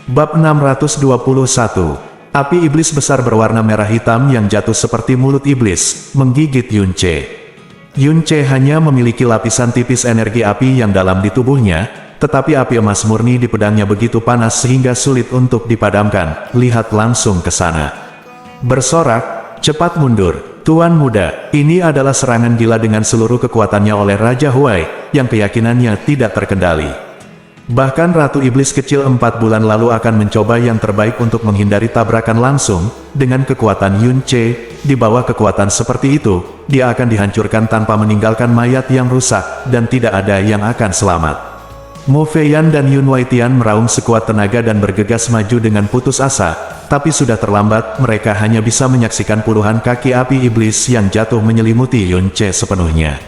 Bab 621. Api iblis besar berwarna merah hitam yang jatuh seperti mulut iblis, menggigit Yunce. Yunce hanya memiliki lapisan tipis energi api yang dalam di tubuhnya, tetapi api emas murni di pedangnya begitu panas sehingga sulit untuk dipadamkan. Lihat langsung ke sana. Bersorak, cepat mundur. Tuan muda, ini adalah serangan gila dengan seluruh kekuatannya oleh Raja Huai, yang keyakinannya tidak terkendali. Bahkan Ratu Iblis kecil 4 bulan lalu akan mencoba yang terbaik untuk menghindari tabrakan langsung. Dengan kekuatan Yunce, di bawah kekuatan seperti itu, dia akan dihancurkan tanpa meninggalkan mayat yang rusak, dan tidak ada yang akan selamat. Mo Feiyan dan Yun Waitian meraung sekuat tenaga dan bergegas maju dengan putus asa, tapi sudah terlambat. Mereka hanya bisa menyaksikan puluhan kaki api iblis yang jatuh menyelimuti Yunce sepenuhnya.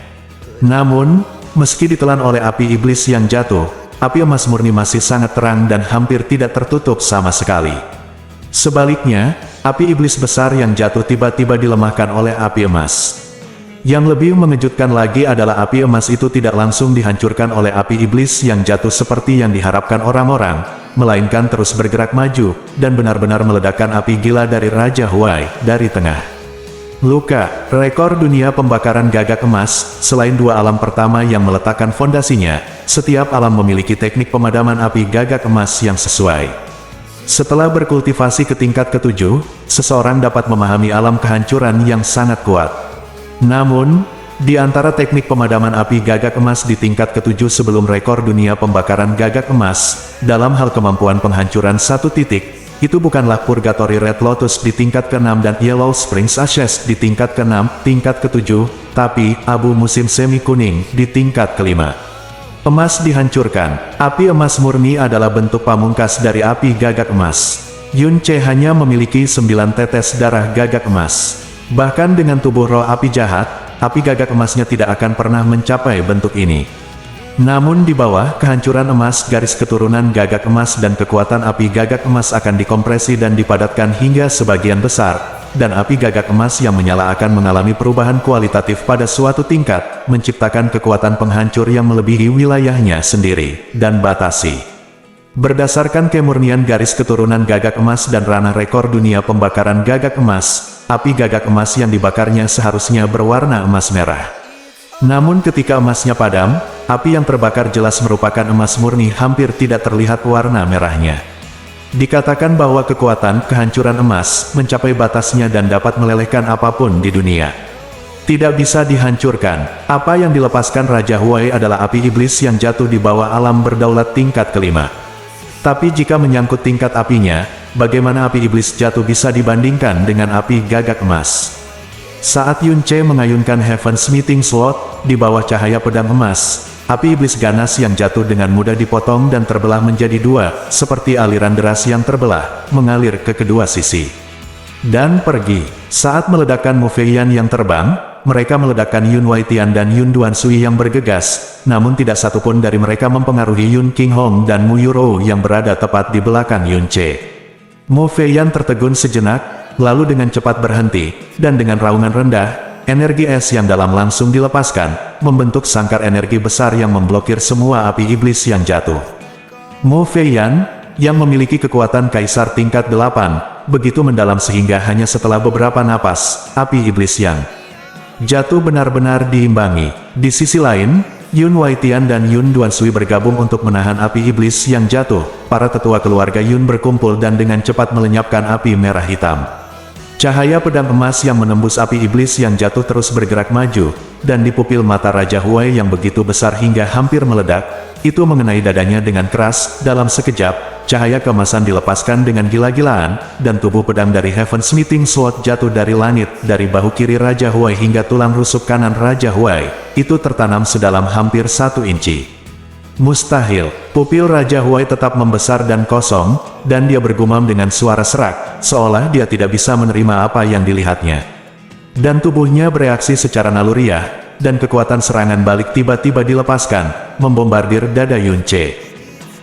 Namun, meski ditelan oleh api iblis yang jatuh, api emas murni masih sangat terang dan hampir tidak tertutup sama sekali. Sebaliknya, api iblis besar yang jatuh tiba-tiba dilemahkan oleh api emas. Yang lebih mengejutkan lagi adalah api emas itu tidak langsung dihancurkan oleh api iblis yang jatuh seperti yang diharapkan orang-orang, melainkan terus bergerak maju, dan benar-benar meledakkan api gila dari Raja Huai, dari tengah. Luka, rekor dunia pembakaran gagak emas. Selain dua alam pertama yang meletakkan fondasinya, setiap alam memiliki teknik pemadaman api gagak emas yang sesuai. Setelah berkultivasi ke tingkat ke-7, seseorang dapat memahami alam kehancuran yang sangat kuat. Namun, di antara teknik pemadaman api gagak emas di tingkat ke-7 sebelum rekor dunia pembakaran gagak emas, dalam hal kemampuan penghancuran satu titik, itu bukanlah Purgatory Red Lotus di tingkat ke-6 dan Yellow Springs Ashes di tingkat ke-6, tingkat ke-7, tapi abu musim semi kuning di tingkat ke-5. Emas dihancurkan. Api emas murni adalah bentuk pamungkas dari api gagak emas. Yunce hanya memiliki 9 tetes darah gagak emas. Bahkan dengan tubuh roh api jahat, api gagak emasnya tidak akan pernah mencapai bentuk ini. Namun di bawah kehancuran emas, garis keturunan gagak emas dan kekuatan api gagak emas akan dikompresi dan dipadatkan hingga sebagian besar, dan api gagak emas yang menyala akan mengalami perubahan kualitatif pada suatu tingkat, menciptakan kekuatan penghancur yang melebihi wilayahnya sendiri, dan batasi. Berdasarkan kemurnian garis keturunan gagak emas dan ranah rekor dunia pembakaran gagak emas, api gagak emas yang dibakarnya seharusnya berwarna emas merah. Namun ketika emasnya padam, api yang terbakar jelas merupakan emas murni, hampir tidak terlihat warna merahnya. Dikatakan bahwa kekuatan kehancuran emas mencapai batasnya dan dapat melelehkan apapun di dunia. Tidak bisa dihancurkan. Apa yang dilepaskan Raja Huai adalah api iblis yang jatuh di bawah alam berdaulat tingkat ke-5. Tapi jika menyangkut tingkat apinya, bagaimana api iblis jatuh bisa dibandingkan dengan api gagak emas? Saat Yunce mengayunkan Heaven's Meeting Sword, di bawah cahaya pedang emas, api iblis ganas yang jatuh dengan mudah dipotong dan terbelah menjadi dua, seperti aliran deras yang terbelah, mengalir ke kedua sisi. Dan pergi. Saat meledakkan Mo Feiyan yang terbang, mereka meledakkan Yun Waitian dan Yun Duansui yang bergegas, namun tidak satupun dari mereka mempengaruhi Yun Qinghong dan Mu Yurou yang berada tepat di belakang Yunce. Mo Feiyan tertegun sejenak, lalu dengan cepat berhenti, dan dengan raungan rendah, energi es yang dalam langsung dilepaskan, membentuk sangkar energi besar yang memblokir semua api iblis yang jatuh. Mo Feiyan, yang memiliki kekuatan kaisar tingkat 8, begitu mendalam sehingga hanya setelah beberapa napas, api iblis yang jatuh benar-benar diimbangi. Di sisi lain, Yun Waitian dan Yun Duansui bergabung untuk menahan api iblis yang jatuh. Para tetua keluarga Yun berkumpul dan dengan cepat melenyapkan api merah hitam. Cahaya pedang emas yang menembus api iblis yang jatuh terus bergerak maju, dan di pupil mata Raja Huai yang begitu besar hingga hampir meledak, itu mengenai dadanya dengan keras. Dalam sekejap, cahaya keemasan dilepaskan dengan gila-gilaan, dan tubuh pedang dari Heaven's Meeting Sword jatuh dari langit, dari bahu kiri Raja Huai hingga tulang rusuk kanan Raja Huai, itu tertanam sedalam hampir 1 inci. Mustahil. Pupil Raja Huai tetap membesar dan kosong, dan dia bergumam dengan suara serak, seolah dia tidak bisa menerima apa yang dilihatnya. Dan tubuhnya bereaksi secara naluriah, dan kekuatan serangan balik tiba-tiba dilepaskan, membombardir dada Yunce.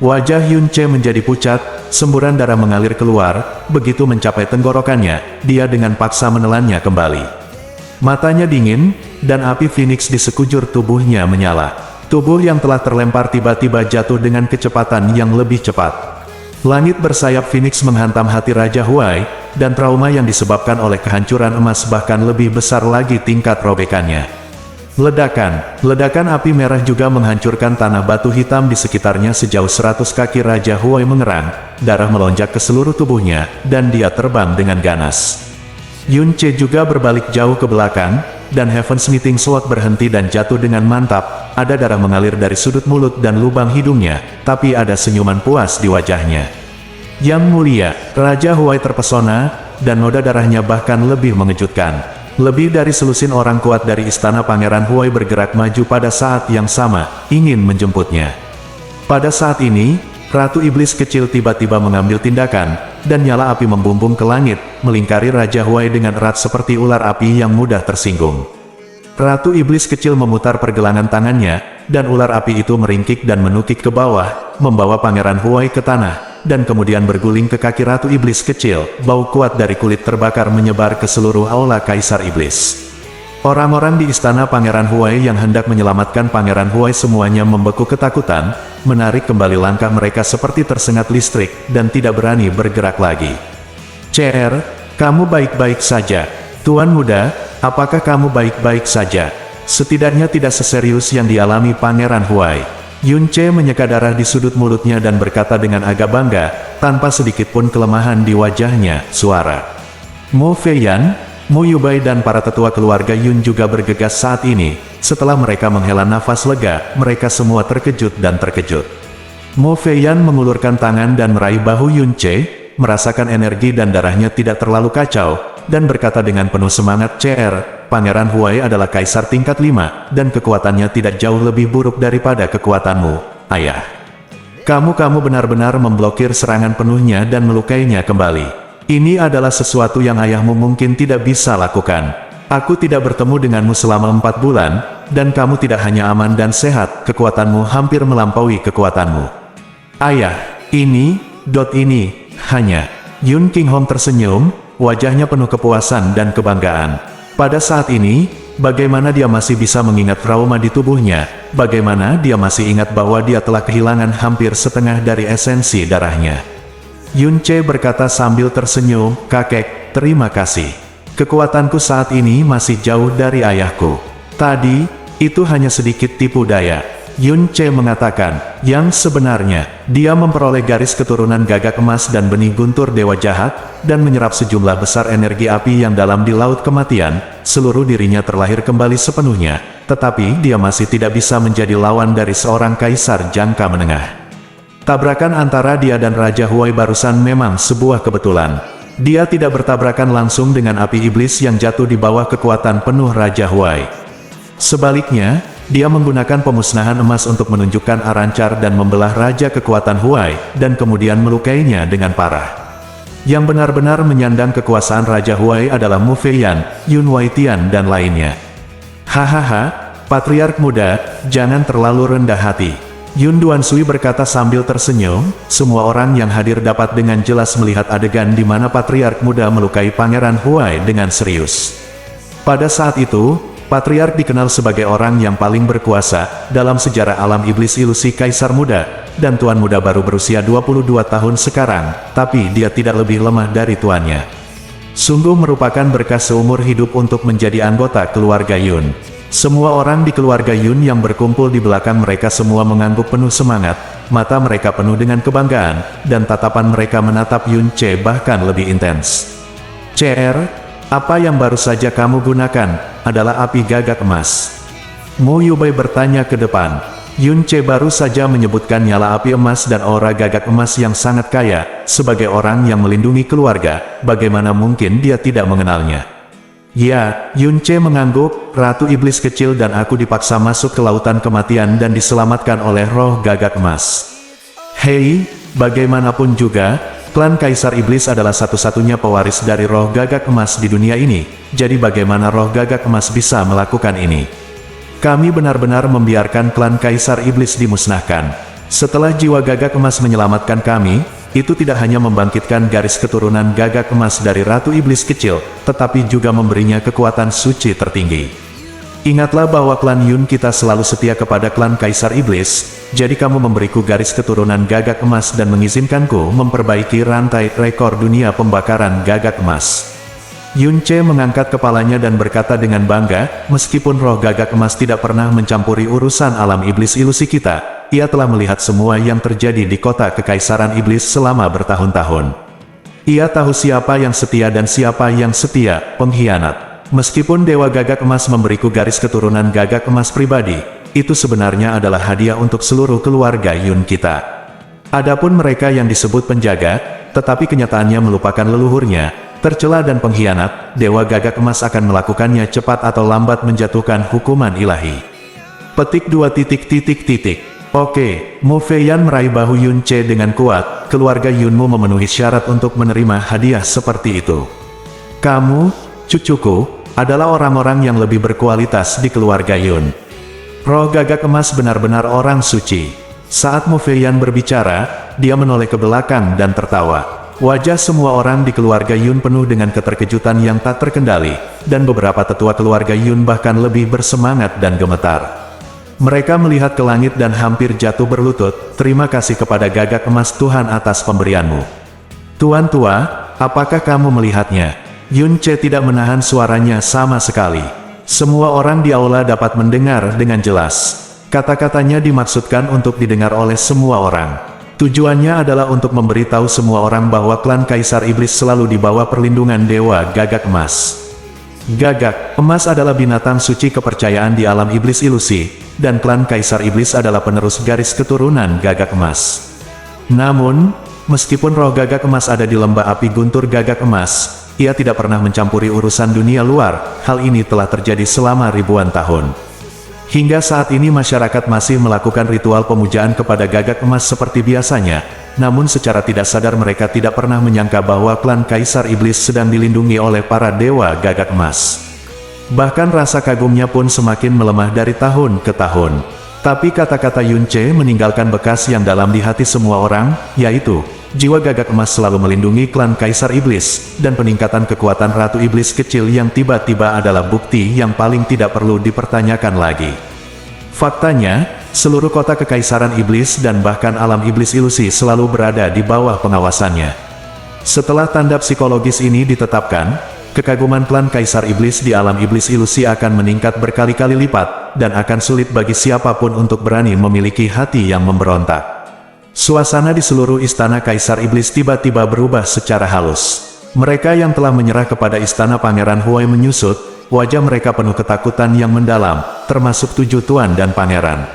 Wajah Yunce menjadi pucat, semburan darah mengalir keluar. Begitu mencapai tenggorokannya, dia dengan paksa menelannya kembali. Matanya dingin, dan api Phoenix di sekujur tubuhnya menyala. Tubuh yang telah terlempar tiba-tiba jatuh dengan kecepatan yang lebih cepat. Langit bersayap Phoenix menghantam hati Raja Huai, dan trauma yang disebabkan oleh kehancuran emas bahkan lebih besar lagi tingkat robekannya. Ledakan api merah juga menghancurkan tanah batu hitam di sekitarnya sejauh 100 kaki. Raja Huai mengerang, darah melonjak ke seluruh tubuhnya, dan dia terbang dengan ganas. Yunce juga berbalik jauh ke belakang, dan Heaven's Meeting Sword berhenti dan jatuh dengan mantap. Ada darah mengalir dari sudut mulut dan lubang hidungnya, tapi ada senyuman puas di wajahnya. Yang mulia, Raja Huai terpesona, dan noda darahnya bahkan lebih mengejutkan. Lebih dari selusin orang kuat dari istana Pangeran Huai bergerak maju pada saat yang sama, ingin menjemputnya. Pada saat ini, Ratu Iblis kecil tiba-tiba mengambil tindakan, dan nyala api membumbung ke langit, melingkari Raja Huai dengan erat seperti ular api yang mudah tersinggung. Ratu Iblis kecil memutar pergelangan tangannya, dan ular api itu meringkik dan menukik ke bawah, membawa Pangeran Huai ke tanah, dan kemudian berguling ke kaki Ratu Iblis kecil. Bau kuat dari kulit terbakar menyebar ke seluruh aula Kaisar Iblis. Orang-orang di istana Pangeran Huai yang hendak menyelamatkan Pangeran Huai semuanya membeku ketakutan, menarik kembali langkah mereka seperti tersengat listrik, dan tidak berani bergerak lagi. "CR, kamu baik-baik saja. Tuan Muda, apakah kamu baik-baik saja?" Setidaknya tidak seserius yang dialami Pangeran Huai. Yunce menyeka darah di sudut mulutnya dan berkata dengan agak bangga, tanpa sedikit pun kelemahan di wajahnya, "Suara." Mo Feiyan, Mo Yubai dan para tetua keluarga Yun juga bergegas saat ini. Setelah mereka menghela nafas lega, mereka semua terkejut dan terkejut. Mo Feiyan mengulurkan tangan dan meraih bahu Yunce, merasakan energi dan darahnya tidak terlalu kacau, dan berkata dengan penuh semangat, "CR, Pangeran Huai adalah kaisar tingkat 5, dan kekuatannya tidak jauh lebih buruk daripada kekuatanmu, ayah. Kamu benar-benar memblokir serangan penuhnya dan melukainya kembali. Ini adalah sesuatu yang ayahmu mungkin tidak bisa lakukan. Aku tidak bertemu denganmu selama 4 bulan, dan kamu tidak hanya aman dan sehat, kekuatanmu hampir melampaui kekuatanmu. Ayah, ini hanya..." Yun Qinghong tersenyum, wajahnya penuh kepuasan dan kebanggaan. Pada saat ini, bagaimana dia masih bisa mengingat trauma di tubuhnya, bagaimana dia masih ingat bahwa dia telah kehilangan hampir setengah dari esensi darahnya. Yunce berkata sambil tersenyum, "Kakek, terima kasih. Kekuatanku saat ini masih jauh dari ayahku. Tadi, itu hanya sedikit tipu daya." Yunce mengatakan, yang sebenarnya, dia memperoleh garis keturunan gagak emas dan benih guntur dewa jahat, dan menyerap sejumlah besar energi api yang dalam di laut kematian. Seluruh dirinya terlahir kembali sepenuhnya, tetapi dia masih tidak bisa menjadi lawan dari seorang kaisar jangka menengah. Tabrakan antara dia dan Raja Huai barusan memang sebuah kebetulan. Dia tidak bertabrakan langsung dengan api iblis yang jatuh di bawah kekuatan penuh Raja Huai. Sebaliknya, dia menggunakan pemusnahan emas untuk menunjukkan arancar dan membelah Raja kekuatan Huai, dan kemudian melukainya dengan parah. Yang benar-benar menyandang kekuasaan Raja Huai adalah Mo Feiyan, Yun Waitian dan lainnya. "Hahaha, Patriark Muda, jangan terlalu rendah hati." Yun Duansui berkata sambil tersenyum. Semua orang yang hadir dapat dengan jelas melihat adegan di mana Patriark Muda melukai Pangeran Huai dengan serius. Pada saat itu, Patriark dikenal sebagai orang yang paling berkuasa dalam sejarah alam iblis ilusi Kaisar Muda, dan Tuan Muda baru berusia 22 tahun sekarang, tapi dia tidak lebih lemah dari tuannya. Sungguh merupakan berkah seumur hidup untuk menjadi anggota keluarga Yun. Semua orang di keluarga Yun yang berkumpul di belakang mereka semua mengangguk penuh semangat, mata mereka penuh dengan kebanggaan, dan tatapan mereka menatap Yunce bahkan lebih intens. "CR, apa yang baru saja kamu gunakan, adalah api gagak emas?" Mo Yubai bertanya ke depan. Yunce baru saja menyebutkan nyala api emas dan aura gagak emas yang sangat kaya. Sebagai orang yang melindungi keluarga, bagaimana mungkin dia tidak mengenalnya? "Ya," Yunce mengangguk, "Ratu Iblis kecil dan aku dipaksa masuk ke lautan kematian dan diselamatkan oleh roh gagak emas. Hei, bagaimanapun juga, klan Kaisar Iblis adalah satu-satunya pewaris dari roh gagak emas di dunia ini, jadi bagaimana roh gagak emas bisa melakukan ini? Kami benar-benar membiarkan klan Kaisar Iblis dimusnahkan. Setelah jiwa gagak emas menyelamatkan kami, itu tidak hanya membangkitkan garis keturunan gagak emas dari Ratu Iblis kecil, tetapi juga memberinya kekuatan suci tertinggi. Ingatlah bahwa klan Yun kita selalu setia kepada klan Kaisar Iblis, jadi kamu memberiku garis keturunan gagak emas dan mengizinkanku memperbaiki rantai rekor dunia pembakaran gagak emas. Yunce mengangkat kepalanya dan berkata dengan bangga, meskipun roh gagak emas tidak pernah mencampuri urusan alam iblis ilusi kita, ia telah melihat semua yang terjadi di kota Kekaisaran Iblis selama bertahun-tahun. Ia tahu siapa yang setia dan siapa yang setia, pengkhianat. Meskipun Dewa Gagak Emas memberiku garis keturunan gagak emas pribadi, itu sebenarnya adalah hadiah untuk seluruh keluarga Yun kita. Adapun mereka yang disebut penjaga, tetapi kenyataannya melupakan leluhurnya, tercela dan pengkhianat, Dewa Gagak Emas akan melakukannya cepat atau lambat menjatuhkan hukuman ilahi. Petik 2. Oke, Mo Feiyan meraih bahu Yunce dengan kuat, keluarga Yunmu memenuhi syarat untuk menerima hadiah seperti itu. Kamu, cucuku, adalah orang-orang yang lebih berkualitas di keluarga Yun. Roh gagak emas benar-benar orang suci. Saat Mo Feiyan berbicara, dia menoleh ke belakang dan tertawa. Wajah semua orang di keluarga Yun penuh dengan keterkejutan yang tak terkendali, dan beberapa tetua keluarga Yun bahkan lebih bersemangat dan gemetar. Mereka melihat ke langit dan hampir jatuh berlutut, terima kasih kepada gagak emas Tuhan atas pemberianmu. Tuan tua, apakah kamu melihatnya? Yunce tidak menahan suaranya sama sekali. Semua orang di aula dapat mendengar dengan jelas. Kata-katanya dimaksudkan untuk didengar oleh semua orang. Tujuannya adalah untuk memberitahu semua orang bahwa klan Kaisar Iblis selalu di bawah perlindungan Dewa Gagak Emas. Gagak Emas adalah binatang suci kepercayaan di alam iblis ilusi, dan klan Kaisar Iblis adalah penerus garis keturunan Gagak Emas. Namun, meskipun roh Gagak Emas ada di lembah api guntur Gagak Emas, ia tidak pernah mencampuri urusan dunia luar. Hal ini telah terjadi selama ribuan tahun. Hingga saat ini masyarakat masih melakukan ritual pemujaan kepada Gagak Emas seperti biasanya, namun secara tidak sadar mereka tidak pernah menyangka bahwa klan Kaisar Iblis sedang dilindungi oleh para Dewa Gagak Emas. Bahkan rasa kagumnya pun semakin melemah dari tahun ke tahun. Tapi kata-kata Yunce meninggalkan bekas yang dalam di hati semua orang, yaitu, jiwa Gagak Emas selalu melindungi klan Kaisar Iblis, dan peningkatan kekuatan Ratu Iblis kecil yang tiba-tiba adalah bukti yang paling tidak perlu dipertanyakan lagi. Faktanya, seluruh kota Kekaisaran Iblis dan bahkan alam iblis ilusi selalu berada di bawah pengawasannya. Setelah tanda psikologis ini ditetapkan, kekaguman klan Kaisar Iblis di alam iblis ilusi akan meningkat berkali-kali lipat, dan akan sulit bagi siapapun untuk berani memiliki hati yang memberontak. Suasana di seluruh istana Kaisar Iblis tiba-tiba berubah secara halus. Mereka yang telah menyerah kepada istana Pangeran Huai menyusut, wajah mereka penuh ketakutan yang mendalam, termasuk 7 tuan dan pangeran.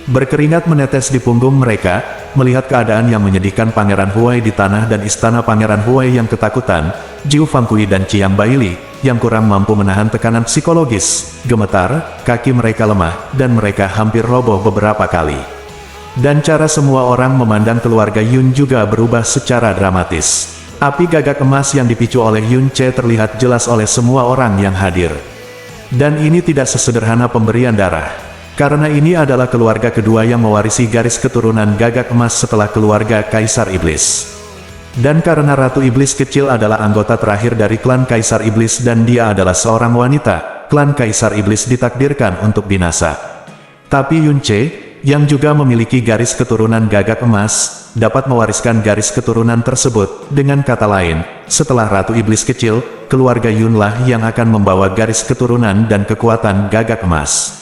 Berkeringat menetes di punggung mereka, melihat keadaan yang menyedihkan Pangeran Huai di tanah dan istana Pangeran Huai yang ketakutan, Jiu Fangkui dan Chiang Baili, yang kurang mampu menahan tekanan psikologis, gemetar, kaki mereka lemah, dan mereka hampir roboh beberapa kali. Dan cara semua orang memandang keluarga Yun juga berubah secara dramatis. Api gagak emas yang dipicu oleh Yunce terlihat jelas oleh semua orang yang hadir. Dan ini tidak sesederhana pemberian darah. Karena ini adalah keluarga kedua yang mewarisi garis keturunan gagak emas setelah keluarga Kaisar Iblis. Dan karena Ratu Iblis kecil adalah anggota terakhir dari klan Kaisar Iblis dan dia adalah seorang wanita, klan Kaisar Iblis ditakdirkan untuk binasa. Tapi Yunce, yang juga memiliki garis keturunan gagak emas, dapat mewariskan garis keturunan tersebut. Dengan kata lain, setelah Ratu Iblis kecil, keluarga Yunlah yang akan membawa garis keturunan dan kekuatan gagak emas.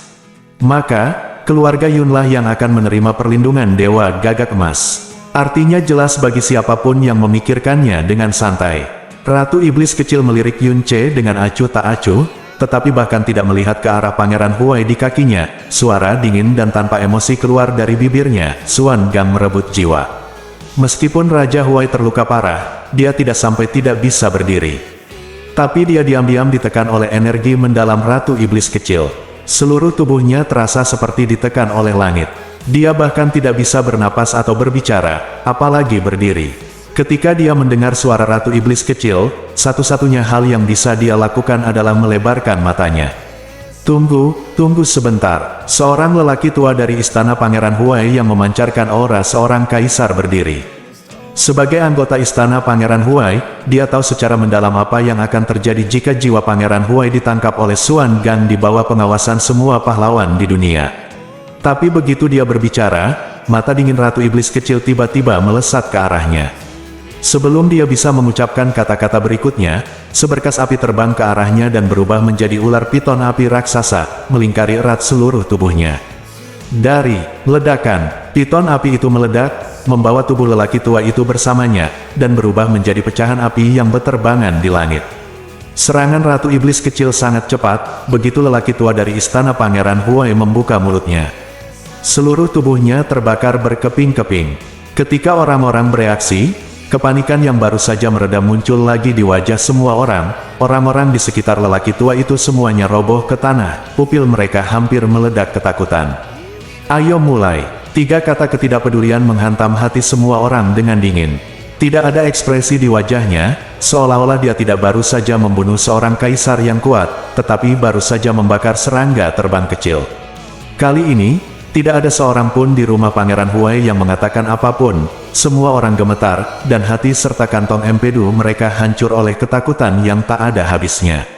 Maka, keluarga Yunlah yang akan menerima perlindungan Dewa Gagak Emas. Artinya jelas bagi siapapun yang memikirkannya dengan santai. Ratu Iblis kecil melirik Yunce dengan acuh tak acuh, tetapi bahkan tidak melihat ke arah Pangeran Huai di kakinya. Suara dingin dan tanpa emosi keluar dari bibirnya. Suan Gang merebut jiwa. Meskipun Raja Huai terluka parah, dia tidak sampai tidak bisa berdiri. Tapi dia diam-diam ditekan oleh energi mendalam Ratu Iblis kecil. Seluruh tubuhnya terasa seperti ditekan oleh langit. Dia bahkan tidak bisa bernapas atau berbicara, apalagi berdiri. Ketika dia mendengar suara Ratu Iblis kecil, satu-satunya hal yang bisa dia lakukan adalah melebarkan matanya. Tunggu sebentar. Seorang lelaki tua dari istana Pangeran Huai yang memancarkan aura seorang kaisar berdiri. Sebagai anggota istana Pangeran Huai, dia tahu secara mendalam apa yang akan terjadi jika jiwa Pangeran Huai ditangkap oleh Xuan Gang di bawah pengawasan semua pahlawan di dunia. Tapi begitu dia berbicara, mata dingin Ratu Iblis kecil tiba-tiba melesat ke arahnya. Sebelum dia bisa mengucapkan kata-kata berikutnya, seberkas api terbang ke arahnya dan berubah menjadi ular piton api raksasa, melingkari erat seluruh tubuhnya. Dari ledakan, piton api itu meledak, membawa tubuh lelaki tua itu bersamanya, dan berubah menjadi pecahan api yang berterbangan di langit. Serangan Ratu Iblis kecil sangat cepat, begitu lelaki tua dari istana Pangeran Huai membuka mulutnya. Seluruh tubuhnya terbakar berkeping-keping. Ketika orang-orang bereaksi, kepanikan yang baru saja mereda muncul lagi di wajah semua orang. Orang-orang di sekitar lelaki tua itu semuanya roboh ke tanah, pupil mereka hampir meledak ketakutan. "Ayo mulai!" Tiga kata ketidakpedulian menghantam hati semua orang dengan dingin. Tidak ada ekspresi di wajahnya, seolah-olah dia tidak baru saja membunuh seorang kaisar yang kuat, tetapi baru saja membakar serangga terbang kecil. Kali ini, tidak ada seorang pun di rumah Pangeran Huai yang mengatakan apapun. Semua orang gemetar, dan hati serta kantong empedu mereka hancur oleh ketakutan yang tak ada habisnya.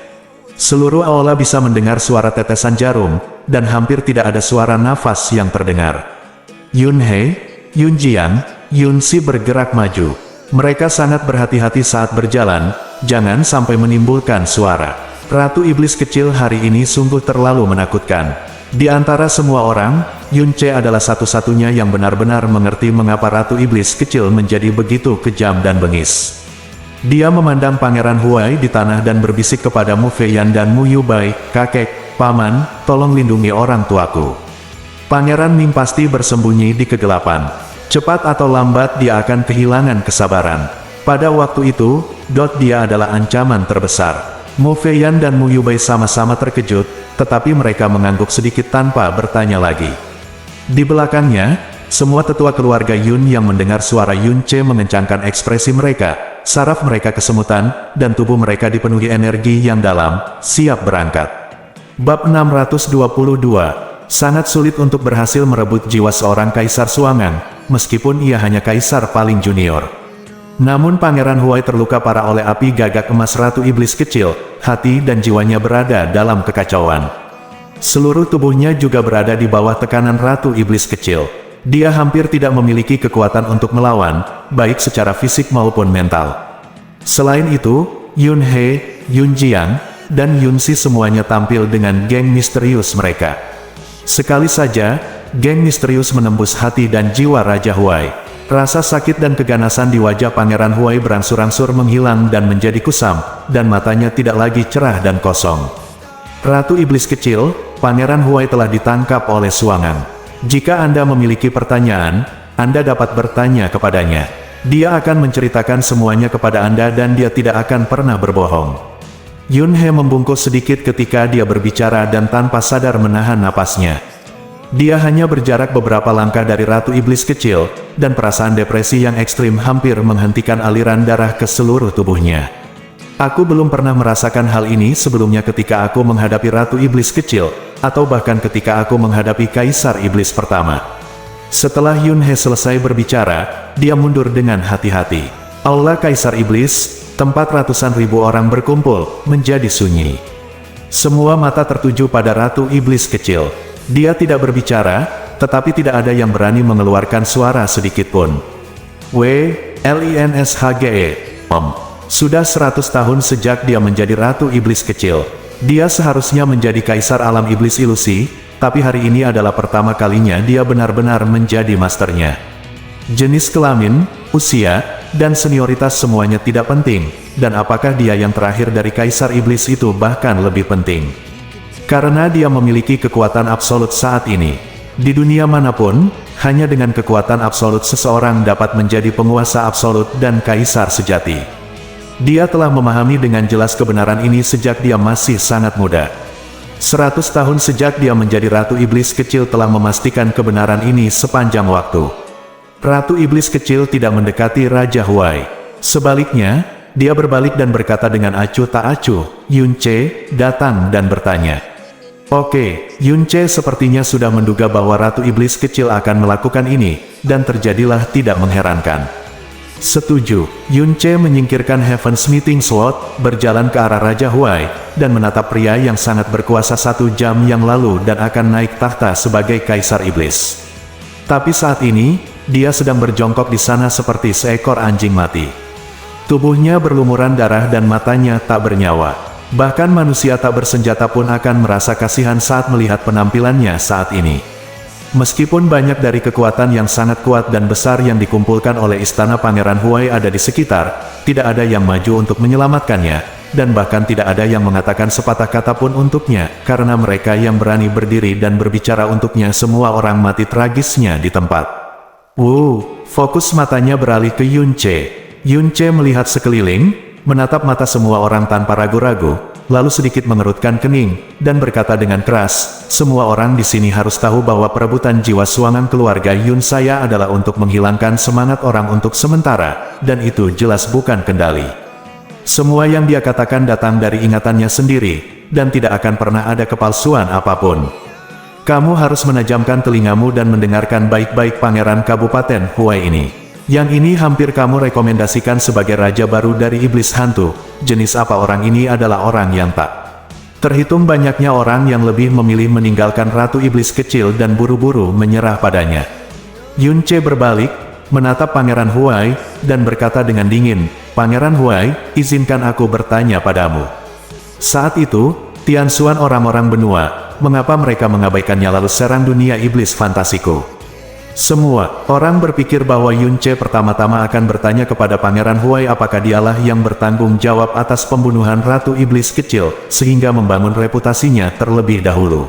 Seluruh aula bisa mendengar suara tetesan jarum, dan hampir tidak ada suara nafas yang terdengar. Yun He, Yun Jian, Yun Si bergerak maju. Mereka sangat berhati-hati saat berjalan, jangan sampai menimbulkan suara. Ratu Iblis kecil hari ini sungguh terlalu menakutkan. Di antara semua orang, Yun Ce adalah satu-satunya yang benar-benar mengerti mengapa Ratu Iblis kecil menjadi begitu kejam dan bengis. Dia memandang Pangeran Huai di tanah dan berbisik kepada Mu Feiyan dan Mu Yubai, "Kakek, paman, tolong lindungi orang tuaku." Pangeran Ming pasti bersembunyi di kegelapan. Cepat atau lambat dia akan kehilangan kesabaran. Pada waktu itu, dia adalah ancaman terbesar. Mu Feiyan dan Mu Yubai sama-sama terkejut, tetapi mereka mengangguk sedikit tanpa bertanya lagi. Di belakangnya, semua tetua keluarga Yun yang mendengar suara Yun Ce mengencangkan ekspresi mereka, saraf mereka kesemutan, dan tubuh mereka dipenuhi energi yang dalam, siap berangkat. Bab 622. Sangat sulit untuk berhasil merebut jiwa seorang kaisar Xuangan, meskipun ia hanya kaisar paling junior. Namun Pangeran Huai terluka parah oleh api gagak emas Ratu Iblis kecil, hati dan jiwanya berada dalam kekacauan. Seluruh tubuhnya juga berada di bawah tekanan Ratu Iblis kecil. Dia hampir tidak memiliki kekuatan untuk melawan, baik secara fisik maupun mental. Selain itu, Yun He, Yun Jian, dan Yun Si semuanya tampil dengan geng misterius mereka. Sekali saja, geng misterius menembus hati dan jiwa Raja Huai. Rasa sakit dan keganasan di wajah Pangeran Huai berangsur-angsur menghilang dan menjadi kusam, dan matanya tidak lagi cerah dan kosong. Ratu Iblis kecil, Pangeran Huai telah ditangkap oleh Xuangan. Jika Anda memiliki pertanyaan, Anda dapat bertanya kepadanya. Dia akan menceritakan semuanya kepada Anda dan dia tidak akan pernah berbohong. Yun He membungkuk sedikit ketika dia berbicara dan tanpa sadar menahan napasnya. Dia hanya berjarak beberapa langkah dari Ratu Iblis kecil, dan perasaan depresi yang ekstrim hampir menghentikan aliran darah ke seluruh tubuhnya. "Aku belum pernah merasakan hal ini sebelumnya ketika aku menghadapi Ratu Iblis kecil, atau bahkan ketika aku menghadapi Kaisar Iblis pertama." Setelah Yun He selesai berbicara, dia mundur dengan hati-hati. Aula Kaisar Iblis, tempat ratusan ribu orang berkumpul, menjadi sunyi. Semua mata tertuju pada Ratu Iblis kecil. Dia tidak berbicara, tetapi tidak ada yang berani mengeluarkan suara sedikit pun. "Linshge, Sudah 100 tahun sejak dia menjadi Ratu Iblis kecil. Dia seharusnya menjadi Kaisar Alam Iblis Ilusi, tapi hari ini adalah pertama kalinya dia benar-benar menjadi masternya. Jenis kelamin, usia, dan senioritas semuanya tidak penting, dan apakah dia yang terakhir dari Kaisar Iblis itu bahkan lebih penting. Karena dia memiliki kekuatan absolut saat ini. Di dunia manapun, hanya dengan kekuatan absolut seseorang dapat menjadi penguasa absolut dan kaisar sejati. Dia telah memahami dengan jelas kebenaran ini sejak dia masih sangat muda. 100 tahun sejak dia menjadi Ratu Iblis kecil telah memastikan kebenaran ini sepanjang waktu. Ratu Iblis kecil tidak mendekati Raja Huai. Sebaliknya, dia berbalik dan berkata dengan acuh tak acuh, "Yun Ce, datang dan bertanya." Oke, Yun Ce sepertinya sudah menduga bahwa Ratu Iblis kecil akan melakukan ini, dan terjadilah tidak mengherankan. Setuju. Yunce menyingkirkan Heaven's Meeting Slot, berjalan ke arah Raja Huai, dan menatap pria yang sangat berkuasa 1 jam yang lalu dan akan naik tahta sebagai Kaisar Iblis. Tapi saat ini, dia sedang berjongkok di sana seperti seekor anjing mati. Tubuhnya berlumuran darah dan matanya tak bernyawa. Bahkan manusia tak bersenjata pun akan merasa kasihan saat melihat penampilannya saat ini. Meskipun banyak dari kekuatan yang sangat kuat dan besar yang dikumpulkan oleh istana Pangeran Huai ada di sekitar, tidak ada yang maju untuk menyelamatkannya, dan bahkan tidak ada yang mengatakan sepatah kata pun untuknya, karena mereka yang berani berdiri dan berbicara untuknya semua orang mati tragisnya di tempat. Fokus matanya beralih ke Yunce. Yunce melihat sekeliling, menatap mata semua orang tanpa ragu-ragu, lalu sedikit mengerutkan kening, dan berkata dengan keras, "Semua orang di sini harus tahu bahwa perebutan jiwa suangan keluarga Yun saya adalah untuk menghilangkan semangat orang untuk sementara, dan itu jelas bukan kendali. Semua yang dia katakan datang dari ingatannya sendiri, dan tidak akan pernah ada kepalsuan apapun. Kamu harus menajamkan telingamu dan mendengarkan baik-baik Pangeran Kabupaten Huai ini. Yang ini hampir kamu rekomendasikan sebagai raja baru dari iblis hantu. Jenis apa orang ini adalah orang yang tak terhitung banyaknya orang yang lebih memilih meninggalkan Ratu Iblis kecil dan buru-buru menyerah padanya." Yunce berbalik, menatap Pangeran Huai, dan berkata dengan dingin, "Pangeran Huai, izinkan aku bertanya padamu. Saat itu, Tianxuan orang-orang benua, mengapa mereka mengabaikannya lalu serang dunia iblis fantasiku?" Semua orang berpikir bahwa Yunce pertama-tama akan bertanya kepada Pangeran Huai apakah dialah yang bertanggung jawab atas pembunuhan Ratu Iblis kecil, sehingga membangun reputasinya terlebih dahulu.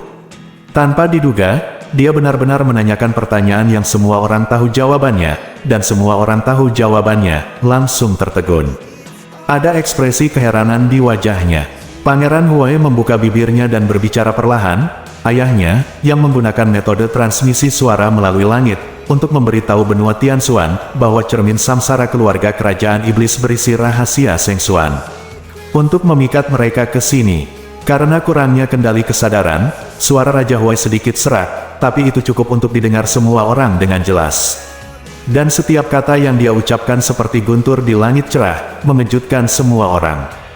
Tanpa diduga, dia benar-benar menanyakan pertanyaan yang semua orang tahu jawabannya, dan semua orang tahu jawabannya, langsung tertegun. Ada ekspresi keheranan di wajahnya. Pangeran Huai membuka bibirnya dan berbicara perlahan. Ayahnya, yang menggunakan metode transmisi suara melalui langit, untuk memberitahu benua Tianxuan, bahwa cermin samsara keluarga kerajaan iblis berisi rahasia Sengxuan. Untuk memikat mereka ke sini. Karena kurangnya kendali kesadaran, suara Raja Huai sedikit serak, tapi itu cukup untuk didengar semua orang dengan jelas. Dan setiap kata yang dia ucapkan seperti guntur di langit cerah, mengejutkan semua orang.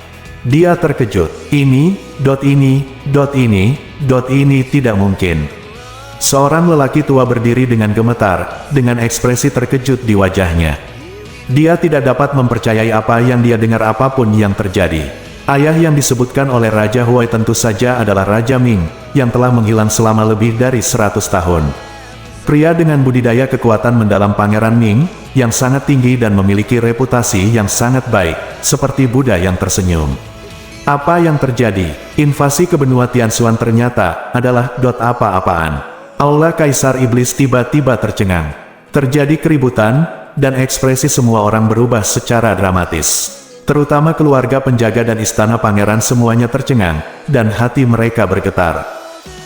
Dia terkejut. Ini tidak mungkin. Seorang lelaki tua berdiri dengan gemetar, dengan ekspresi terkejut di wajahnya. Dia tidak dapat mempercayai apa yang dia dengar apapun yang terjadi. Ayah yang disebutkan oleh Raja Huai tentu saja adalah Raja Ming, yang telah menghilang selama lebih dari 100 tahun. Pria dengan budidaya kekuatan mendalam Pangeran Ming, yang sangat tinggi dan memiliki reputasi yang sangat baik, seperti Buddha yang tersenyum. Apa yang terjadi? Invasi ke benua Tianxuan ternyata adalah apa-apaan. Aula Kaisar Iblis tiba-tiba tercengang. Terjadi keributan, dan ekspresi semua orang berubah secara dramatis. Terutama keluarga penjaga dan istana pangeran semuanya tercengang, dan hati mereka bergetar.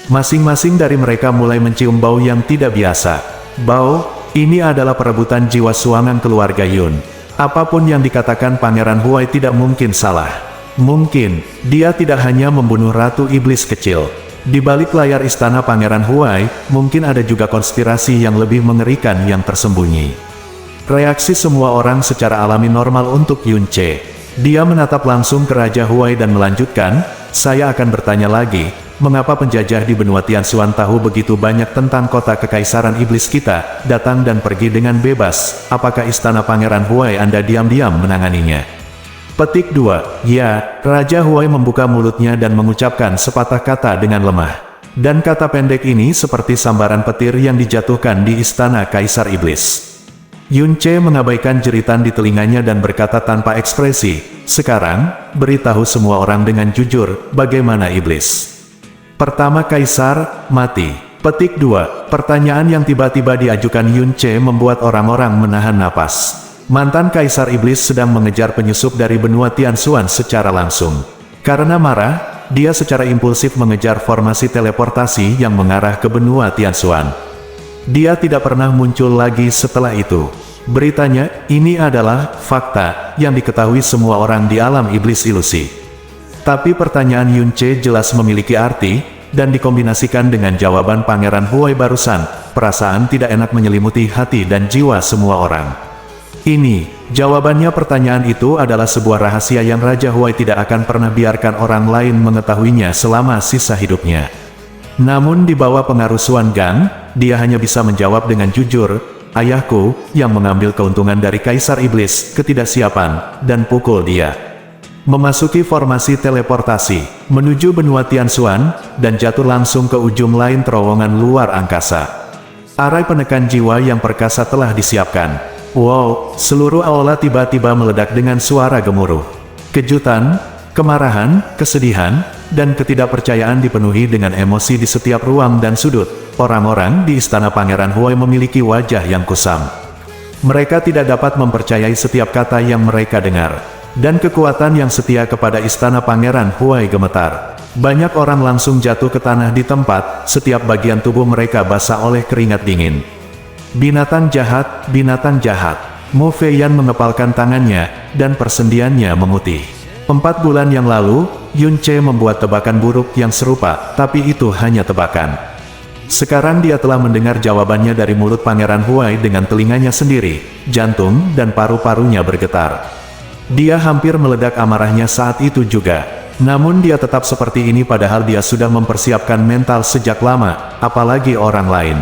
Masing-masing dari mereka mulai mencium bau yang tidak biasa. Bau, ini adalah perebutan jiwa suangan keluarga Yun. Apapun yang dikatakan Pangeran Huai tidak mungkin salah. Mungkin, dia tidak hanya membunuh Ratu Iblis kecil. Di balik layar istana Pangeran Huai, mungkin ada juga konspirasi yang lebih mengerikan yang tersembunyi. Reaksi semua orang secara alami normal untuk Yunce. Dia menatap langsung ke Raja Huai dan melanjutkan, "Saya akan bertanya lagi, mengapa penjajah di benua Tianxuan tahu begitu banyak tentang kota kekaisaran iblis kita, datang dan pergi dengan bebas? Apakah istana Pangeran Huai Anda diam-diam menanganinya?" Petik 2. Ya, Raja Huai membuka mulutnya dan mengucapkan sepatah kata dengan lemah. Dan kata pendek ini seperti sambaran petir yang dijatuhkan di istana Kaisar Iblis. Yunce mengabaikan jeritan di telinganya dan berkata tanpa ekspresi, "Sekarang, beritahu semua orang dengan jujur, bagaimana iblis?" Pertama Kaisar, mati. Petik 2. Pertanyaan yang tiba-tiba diajukan Yunce membuat orang-orang menahan napas. Mantan Kaisar Iblis sedang mengejar penyusup dari benua Tianxuan secara langsung. Karena marah, dia secara impulsif mengejar formasi teleportasi yang mengarah ke benua Tianxuan. Dia tidak pernah muncul lagi setelah itu. Beritanya, ini adalah fakta yang diketahui semua orang di alam iblis ilusi. Tapi pertanyaan Yunce jelas memiliki arti, dan dikombinasikan dengan jawaban Pangeran Huai barusan, perasaan tidak enak menyelimuti hati dan jiwa semua orang. Ini, jawabannya pertanyaan itu adalah sebuah rahasia yang Raja Huai tidak akan pernah biarkan orang lain mengetahuinya selama sisa hidupnya. Namun di bawah pengaruh Xuan Gang, dia hanya bisa menjawab dengan jujur, "Ayahku, yang mengambil keuntungan dari Kaisar Iblis, ketidaksiapan, dan pukul dia." Memasuki formasi teleportasi, menuju benua Tianxuan, dan jatuh langsung ke ujung lain terowongan luar angkasa. Arai penekan jiwa yang perkasa telah disiapkan. Wow, seluruh aula tiba-tiba meledak dengan suara gemuruh. Kejutan, kemarahan, kesedihan, dan ketidakpercayaan dipenuhi dengan emosi di setiap ruang dan sudut. Orang-orang di istana Pangeran Huai memiliki wajah yang kusam. Mereka tidak dapat mempercayai setiap kata yang mereka dengar. Dan kekuatan yang setia kepada istana Pangeran Huai gemetar. Banyak orang langsung jatuh ke tanah di tempat, setiap bagian tubuh mereka basah oleh keringat dingin. Binatang jahat, binatang jahat. Mo Feiyan mengepalkan tangannya, dan persendiannya memutih. 4 bulan yang lalu, Yun Ce membuat tebakan buruk yang serupa, tapi itu hanya tebakan. Sekarang dia telah mendengar jawabannya dari mulut Pangeran Huai dengan telinganya sendiri, jantung dan paru-parunya bergetar. Dia hampir meledak amarahnya saat itu juga. Namun dia tetap seperti ini padahal dia sudah mempersiapkan mental sejak lama, apalagi orang lain.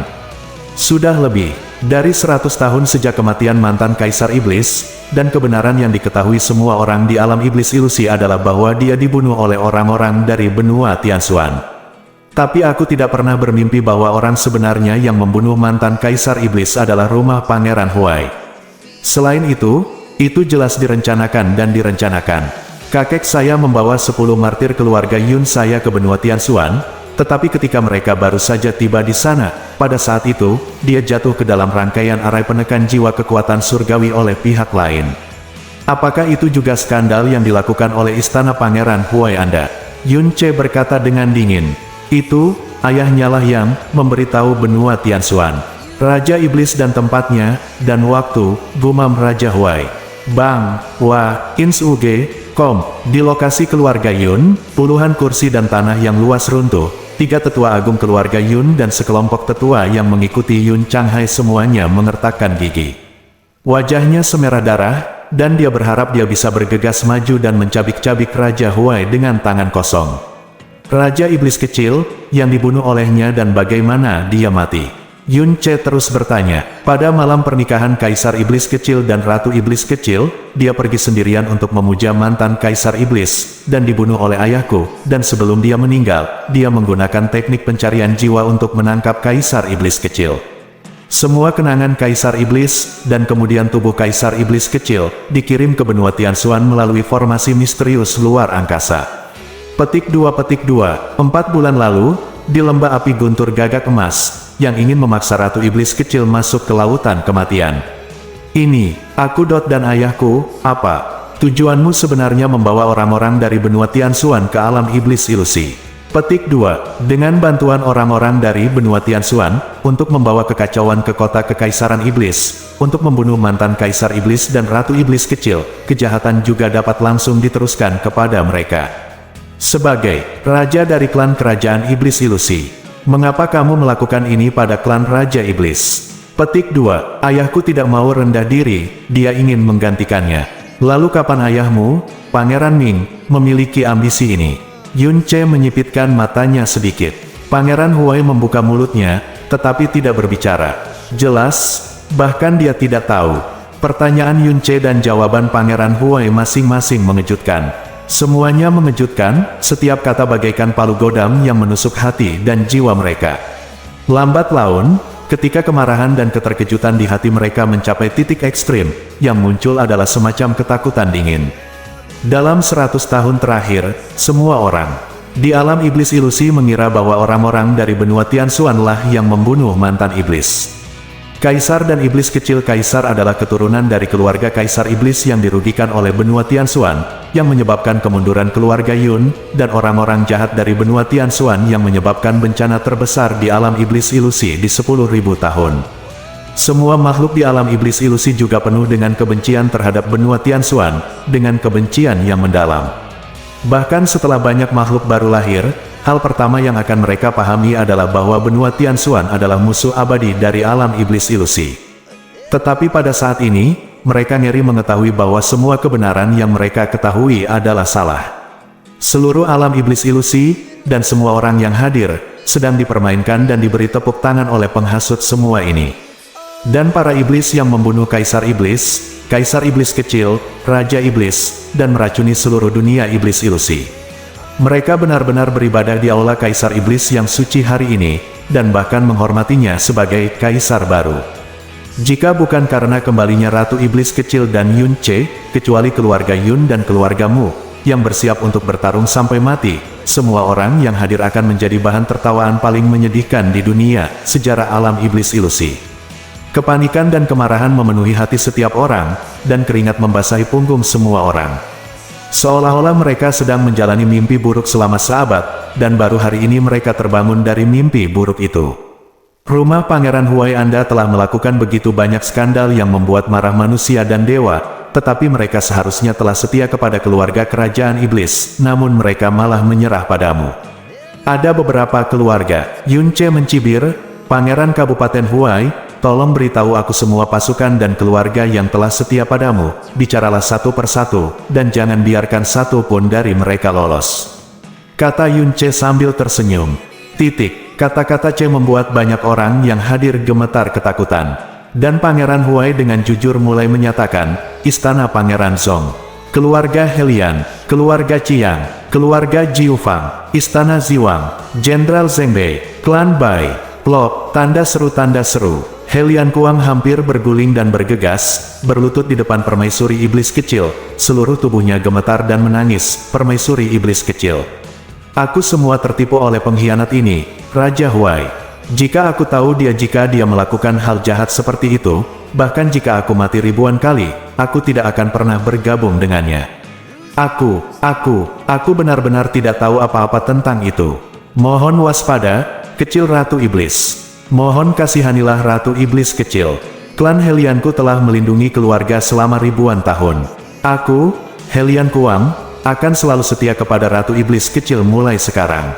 Sudah lebih dari 100 tahun sejak kematian mantan Kaisar Iblis, dan kebenaran yang diketahui semua orang di alam iblis ilusi adalah bahwa dia dibunuh oleh orang-orang dari benua Tianxuan. Tapi aku tidak pernah bermimpi bahwa orang sebenarnya yang membunuh mantan Kaisar Iblis adalah rumah Pangeran Huai. Selain itu jelas direncanakan dan direncanakan. Kakek saya membawa 10 martir keluarga Yun saya ke benua Tianxuan. Tetapi ketika mereka baru saja tiba di sana, pada saat itu, dia jatuh ke dalam rangkaian arai penekan jiwa kekuatan surgawi oleh pihak lain. Apakah itu juga skandal yang dilakukan oleh istana Pangeran Huai Anda? Yun Ce berkata dengan dingin. Itu, ayahnya lah yang memberitahu benua Tianxuan. Raja Iblis dan tempatnya, dan waktu, gumam Raja Huai. Bang, Wah, Ins Uge, Kom, di lokasi keluarga Yun, puluhan kursi dan tanah yang luas runtuh. 3 tetua agung keluarga Yun dan sekelompok tetua yang mengikuti Yun Changhai semuanya mengertakkan gigi. Wajahnya semerah darah, dan dia berharap dia bisa bergegas maju dan mencabik-cabik Raja Huai dengan tangan kosong. Raja Iblis kecil, yang dibunuh olehnya dan bagaimana dia mati? Yun Ce terus bertanya. Pada malam pernikahan Kaisar Iblis kecil dan Ratu Iblis kecil, dia pergi sendirian untuk memuja mantan Kaisar Iblis, dan dibunuh oleh ayahku, dan sebelum dia meninggal, dia menggunakan teknik pencarian jiwa untuk menangkap Kaisar Iblis kecil. Semua kenangan Kaisar Iblis, dan kemudian tubuh Kaisar Iblis kecil, dikirim ke benua Tianxuan melalui formasi misterius luar angkasa. Petik 2. 4 bulan lalu, di lembah api guntur gagak emas, yang ingin memaksa Ratu Iblis kecil masuk ke lautan kematian. Ini, aku dan ayahku, apa? Tujuanmu sebenarnya membawa orang-orang dari benua Tianxuan ke alam iblis ilusi. Petik 2. Dengan bantuan orang-orang dari benua Tianxuan, untuk membawa kekacauan ke kota Kekaisaran Iblis, untuk membunuh mantan Kaisar Iblis dan Ratu Iblis kecil, kejahatan juga dapat langsung diteruskan kepada mereka. Sebagai raja dari klan kerajaan iblis ilusi, mengapa kamu melakukan ini pada klan Raja Iblis? Petik 2. Ayahku tidak mau rendah diri, dia ingin menggantikannya. Lalu kapan ayahmu, Pangeran Ming, memiliki ambisi ini? Yun Ce menyipitkan matanya sedikit. Pangeran Huai membuka mulutnya, tetapi tidak berbicara. Jelas, bahkan dia tidak tahu. Pertanyaan Yun Ce dan jawaban Pangeran Huai masing-masing mengejutkan. Semuanya mengejutkan, setiap kata bagaikan palu godam yang menusuk hati dan jiwa mereka. Lambat laun, ketika kemarahan dan keterkejutan di hati mereka mencapai titik ekstrim, yang muncul adalah semacam ketakutan dingin. Dalam 100 tahun terakhir, semua orang di alam iblis ilusi mengira bahwa orang-orang dari benua Tianxuan lah yang membunuh mantan iblis. Kaisar dan iblis kecil Kaisar adalah keturunan dari keluarga Kaisar Iblis yang dirugikan oleh benua Tianxuan, yang menyebabkan kemunduran keluarga Yun, dan orang-orang jahat dari benua Tianxuan yang menyebabkan bencana terbesar di alam iblis ilusi di 10.000 tahun. Semua makhluk di alam iblis ilusi juga penuh dengan kebencian terhadap benua Tianxuan, dengan kebencian yang mendalam. Bahkan setelah banyak makhluk baru lahir, hal pertama yang akan mereka pahami adalah bahwa benua Tianxuan adalah musuh abadi dari alam iblis ilusi. Tetapi pada saat ini, mereka ngeri mengetahui bahwa semua kebenaran yang mereka ketahui adalah salah. Seluruh alam iblis ilusi, dan semua orang yang hadir, sedang dipermainkan dan diberi tepuk tangan oleh penghasut semua ini. Dan para iblis yang membunuh Kaisar Iblis kecil, Raja Iblis, dan meracuni seluruh dunia iblis ilusi. Mereka benar-benar beribadah di aula Kaisar Iblis yang suci hari ini, dan bahkan menghormatinya sebagai Kaisar baru. Jika bukan karena kembalinya Ratu Iblis kecil dan Yunce, kecuali keluarga Yun dan keluargamu, yang bersiap untuk bertarung sampai mati, semua orang yang hadir akan menjadi bahan tertawaan paling menyedihkan di dunia, sejarah alam iblis ilusi. Kepanikan dan kemarahan memenuhi hati setiap orang, dan keringat membasahi punggung semua orang. Seolah-olah mereka sedang menjalani mimpi buruk selama seabad, dan baru hari ini mereka terbangun dari mimpi buruk itu. Rumah Pangeran Huai Anda telah melakukan begitu banyak skandal yang membuat marah manusia dan dewa, tetapi mereka seharusnya telah setia kepada keluarga kerajaan iblis, namun mereka malah menyerah padamu. Ada beberapa keluarga, Yunce mencibir, Pangeran Kabupaten Huai, tolong beritahu aku semua pasukan dan keluarga yang telah setia padamu, bicaralah satu persatu, dan jangan biarkan satu pun dari mereka lolos. Kata Yunce sambil tersenyum. Kata-kata C membuat banyak orang yang hadir gemetar ketakutan. Dan Pangeran Huai dengan jujur mulai menyatakan, Istana Pangeran Zong, Keluarga Helian, Keluarga Chiang, Keluarga Jiufang, Istana Ziwang, Jenderal Zhengbei, Klan Bai, Plop, tanda seru. Helian Kuang hampir berguling dan bergegas, berlutut di depan permaisuri iblis kecil, seluruh tubuhnya gemetar dan menangis, permaisuri iblis kecil. Aku semua tertipu oleh pengkhianat ini, Raja Huai. Jika aku tahu jika dia melakukan hal jahat seperti itu, bahkan jika aku mati ribuan kali, aku tidak akan pernah bergabung dengannya. Aku benar-benar tidak tahu apa-apa tentang itu. Mohon waspada, kecil Ratu Iblis. Mohon kasihanilah Ratu Iblis kecil. Klan Helianku telah melindungi keluarga selama ribuan tahun. Aku, Helian Kuang, akan selalu setia kepada Ratu Iblis kecil mulai sekarang.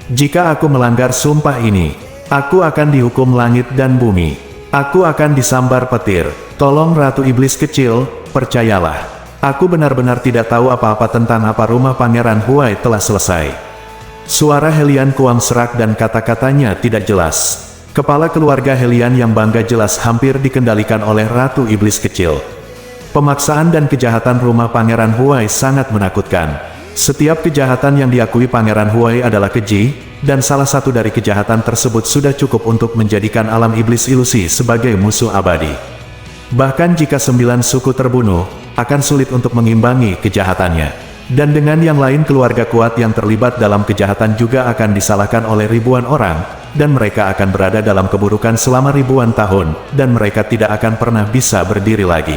Jika aku melanggar sumpah ini, aku akan dihukum langit dan bumi. Aku akan disambar petir. Tolong Ratu Iblis kecil, percayalah. Aku benar-benar tidak tahu apa-apa tentang apa rumah Pangeran Huai telah selesai. Suara Helian Kuang serak dan kata-katanya tidak jelas. Kepala keluarga Helian yang bangga jelas hampir dikendalikan oleh Ratu Iblis kecil. Pemaksaan dan kejahatan rumah Pangeran Huai sangat menakutkan. Setiap kejahatan yang diakui Pangeran Huai adalah keji, dan salah satu dari kejahatan tersebut sudah cukup untuk menjadikan alam iblis ilusi sebagai musuh abadi. Bahkan jika 9 suku terbunuh, akan sulit untuk mengimbangi kejahatannya. Dan dengan yang lain keluarga kuat yang terlibat dalam kejahatan juga akan disalahkan oleh ribuan orang, dan mereka akan berada dalam keburukan selama ribuan tahun, dan mereka tidak akan pernah bisa berdiri lagi.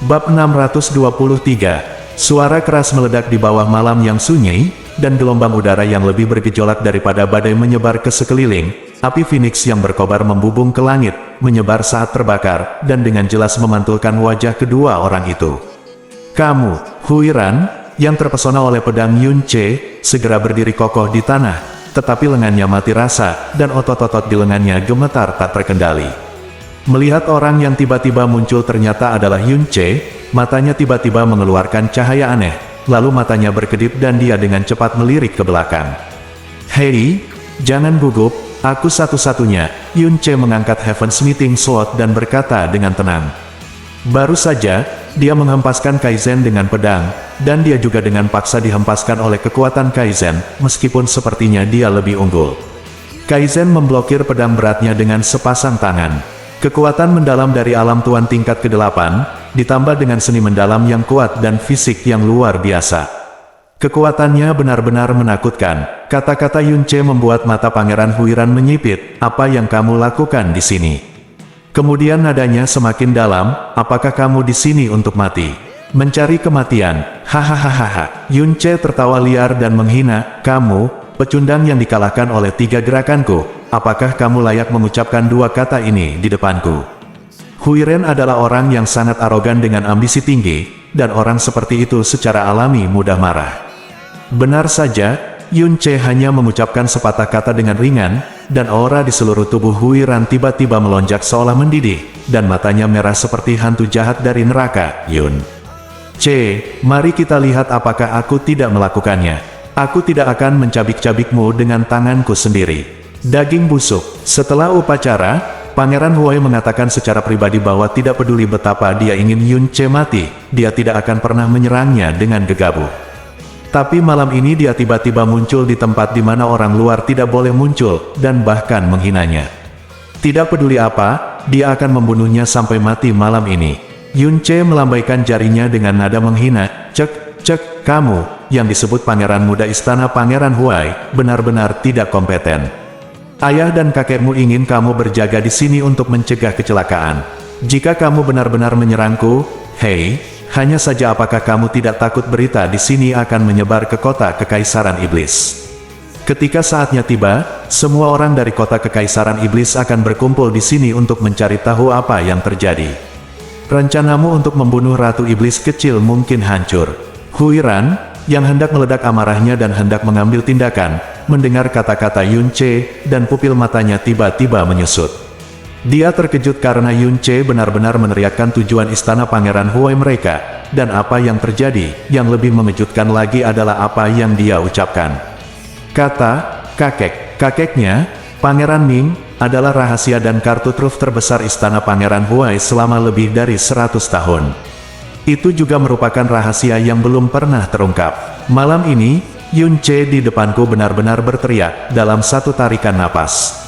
Bab 623. Suara keras meledak di bawah malam yang sunyi, dan gelombang udara yang lebih bergejolak daripada badai menyebar ke sekeliling. Api Phoenix yang berkobar membubung ke langit, menyebar saat terbakar, dan dengan jelas memantulkan wajah kedua orang itu. Kamu, Huiran, yang terpesona oleh pedang Yunce, segera berdiri kokoh di tanah, tetapi lengannya mati rasa, dan otot-otot di lengannya gemetar tak terkendali. Melihat orang yang tiba-tiba muncul ternyata adalah Yunce, matanya tiba-tiba mengeluarkan cahaya aneh, lalu matanya berkedip dan dia dengan cepat melirik ke belakang. Hei, jangan gugup, aku satu-satunya. Yunce mengangkat Heaven's Meeting Sword dan berkata dengan tenang. Baru saja, dia menghempaskan Kaizen dengan pedang, dan dia juga dengan paksa dihempaskan oleh kekuatan Kaizen, meskipun sepertinya dia lebih unggul. Kaizen memblokir pedang beratnya dengan sepasang tangan. Kekuatan mendalam dari alam Tuan tingkat ke-8, ditambah dengan seni mendalam yang kuat dan fisik yang luar biasa. Kekuatannya benar-benar menakutkan. Kata-kata Yunce membuat mata Pangeran Huiran menyipit. Apa yang kamu lakukan di sini? Kemudian nadanya semakin dalam, apakah kamu di sini untuk mati? Mencari kematian? Hahaha. Yunce tertawa liar dan menghina, kamu, pecundang yang dikalahkan oleh 3 gerakanku, apakah kamu layak mengucapkan 2 kata ini di depanku? Huiren adalah orang yang sangat arogan dengan ambisi tinggi, dan orang seperti itu secara alami mudah marah. Benar saja, Yunce hanya mengucapkan sepatah kata dengan ringan, dan aura di seluruh tubuh Huiran tiba-tiba melonjak seolah mendidih, dan matanya merah seperti hantu jahat dari neraka. Yun Ce, mari kita lihat apakah aku tidak melakukannya. Aku tidak akan mencabik-cabikmu dengan tanganku sendiri. Daging busuk. Setelah upacara, Pangeran Huai mengatakan secara pribadi bahwa tidak peduli betapa dia ingin Yun Ce mati, dia tidak akan pernah menyerangnya dengan gegabah. Tapi malam ini dia tiba-tiba muncul di tempat di mana orang luar tidak boleh muncul, dan bahkan menghinanya. Tidak peduli apa, dia akan membunuhnya sampai mati malam ini. Yun Ce melambaikan jarinya dengan nada menghina. Cek, kamu, yang disebut Pangeran Muda Istana Pangeran Huai, benar-benar tidak kompeten. Ayah dan kakekmu ingin kamu berjaga di sini untuk mencegah kecelakaan. Jika kamu benar-benar menyerangku, hei, hanya saja apakah kamu tidak takut berita di sini akan menyebar ke kota Kekaisaran Iblis? Ketika saatnya tiba, semua orang dari kota Kekaisaran Iblis akan berkumpul di sini untuk mencari tahu apa yang terjadi. Rencanamu untuk membunuh Ratu Iblis kecil mungkin hancur. Huiran, yang hendak meledak amarahnya dan hendak mengambil tindakan, mendengar kata-kata Yun Ce, dan pupil matanya tiba-tiba menyusut. Dia terkejut karena Yun Ce benar-benar meneriakkan tujuan istana Pangeran Huai mereka, dan apa yang terjadi, yang lebih mengejutkan lagi adalah apa yang dia ucapkan. Kata, kakeknya, Pangeran Ming, adalah rahasia dan kartu truf terbesar istana Pangeran Huai selama lebih dari 100 tahun. Itu juga merupakan rahasia yang belum pernah terungkap. Malam ini, Yun Ce di depanku benar-benar berteriak, dalam satu tarikan napas.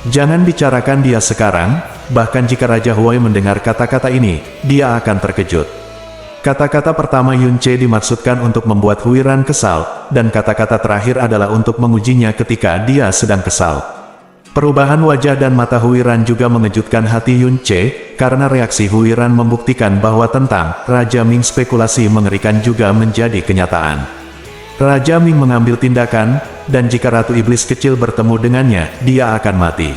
Jangan bicarakan dia sekarang, bahkan jika Raja Huai mendengar kata-kata ini, dia akan terkejut. Kata-kata pertama Yun Ce dimaksudkan untuk membuat Huiran kesal, dan kata-kata terakhir adalah untuk mengujinya ketika dia sedang kesal. Perubahan wajah dan mata Huiran juga mengejutkan hati Yun Ce, karena reaksi Huiran membuktikan bahwa tentang Raja Ming spekulasi mengerikan juga menjadi kenyataan. Raja Ming mengambil tindakan, dan jika Ratu Iblis kecil bertemu dengannya, dia akan mati.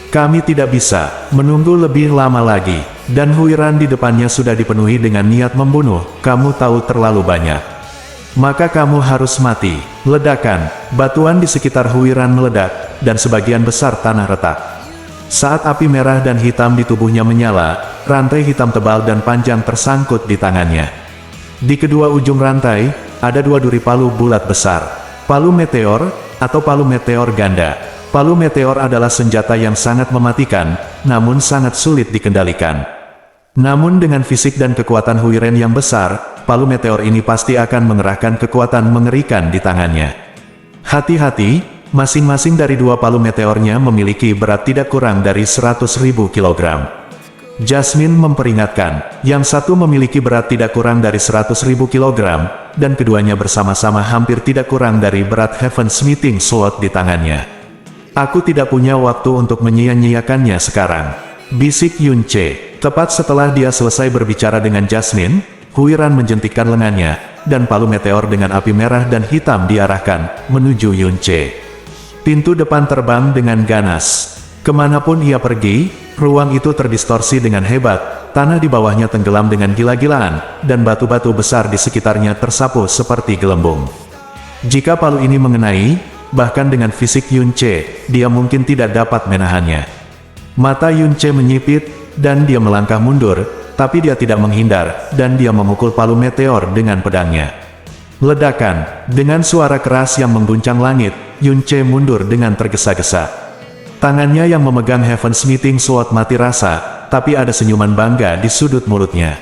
Kami tidak bisa menunggu lebih lama lagi, dan Huiran di depannya sudah dipenuhi dengan niat membunuh. Kamu tahu terlalu banyak. Maka kamu harus mati. Ledakan, batuan di sekitar Huiran meledak, dan sebagian besar tanah retak. Saat api merah dan hitam di tubuhnya menyala, rantai hitam tebal dan panjang tersangkut di tangannya. Di kedua ujung rantai, ada dua duri palu bulat besar. Palu meteor, atau palu meteor ganda. Palu meteor adalah senjata yang sangat mematikan, namun sangat sulit dikendalikan. Namun dengan fisik dan kekuatan Huiran yang besar, palu meteor ini pasti akan mengerahkan kekuatan mengerikan di tangannya. Hati-hati, masing-masing dari dua palu meteornya memiliki berat tidak kurang dari 100.000 kg. Jasmine memperingatkan, yang satu memiliki berat tidak kurang dari 100.000 kg, dan keduanya bersama-sama hampir tidak kurang dari berat Heaven's Meeting Sword di tangannya. Aku tidak punya waktu untuk menyia-nyiakannya sekarang, bisik Yun Ce. Tepat setelah dia selesai berbicara dengan Jasmine, Huiran menjentikkan lengannya, dan palu meteor dengan api merah dan hitam diarahkan menuju Yun Ce. Pintu depan terbang dengan ganas. Kemanapun ia pergi, ruang itu terdistorsi dengan hebat, tanah di bawahnya tenggelam dengan gila-gilaan, dan batu-batu besar di sekitarnya tersapu seperti gelembung. Jika palu ini mengenai, bahkan dengan fisik Yun Ce, dia mungkin tidak dapat menahannya. Mata Yun Ce menyipit, dan dia melangkah mundur, tapi dia tidak menghindar, dan dia memukul palu meteor dengan pedangnya. Ledakan, dengan suara keras yang mengguncang langit, Yun Ce mundur dengan tergesa-gesa. Tangannya yang memegang Heaven's Meeting Sword mati rasa, tapi ada senyuman bangga di sudut mulutnya.